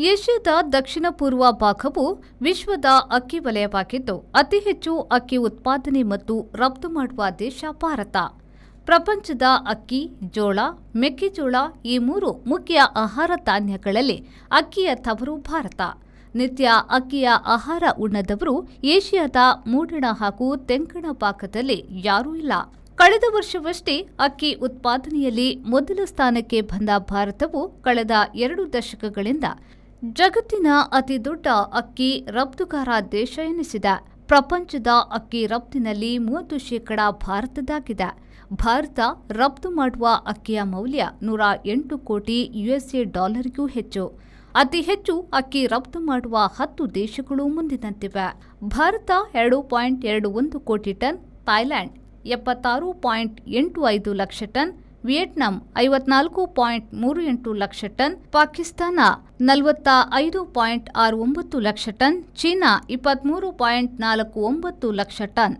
ಏಷ್ಯಾದ ದಕ್ಷಿಣ ಪೂರ್ವ ಭಾಗವು ವಿಶ್ವದ ಅಕ್ಕಿ ವಲಯವಾಗಿದ್ದು ಅತಿ ಹೆಚ್ಚು ಅಕ್ಕಿ ಉತ್ಪಾದನೆ ಮತ್ತು ರಫ್ತು ಮಾಡುವ ದೇಶ ಭಾರತ. ಪ್ರಪಂಚದ ಅಕ್ಕಿ, ಜೋಳ, ಮೆಕ್ಕೆಜೋಳ ಈ ಮೂರು ಮುಖ್ಯ ಆಹಾರ ಧಾನ್ಯಗಳಲ್ಲಿ ಅಕ್ಕಿಯ ತವರು ಭಾರತ. ನಿತ್ಯ ಅಕ್ಕಿಯ ಆಹಾರ ಉಣ್ಣದವರು ಏಷ್ಯಾದ ಮೂಡಣ ಹಾಗೂ ತೆಂಕಣ ಭಾಗದಲ್ಲಿ ಯಾರೂ ಇಲ್ಲ. ಕಳೆದ ವರ್ಷವಷ್ಟೇ ಅಕ್ಕಿ ಉತ್ಪಾದನೆಯಲ್ಲಿ ಮೊದಲ ಸ್ಥಾನಕ್ಕೆ ಬಂದ ಭಾರತವು ಕಳೆದ 2 ದಶಕಗಳಿಂದ ಜಗತ್ತಿನ ಅತಿದೊಡ್ಡ ಅಕ್ಕಿ ರಫ್ತುಗಾರ ದೇಶ ಎನಿಸಿದೆ. ಪ್ರಪಂಚದ ಅಕ್ಕಿ ರಫ್ತಿನಲ್ಲಿ 30% ಭಾರತದಾಗಿದೆ. ಭಾರತ ರಫ್ತು ಮಾಡುವ ಅಕ್ಕಿಯ ಮೌಲ್ಯ $108 ಕೋಟಿ ಗೂ ಹೆಚ್ಚು. ಅತಿ ಹೆಚ್ಚು ಅಕ್ಕಿ ರಫ್ತು ಮಾಡುವ 10 ದೇಶಗಳು ಮುಂದಿನಂತಿವೆ. ಭಾರತ 2.21 ಕೋಟಿ ton, Thailand 76.85 lakh ton, Vietnam 54.38 lakh ton, Pakistan 45.69 lakh ton, China 23.49 lakh ton.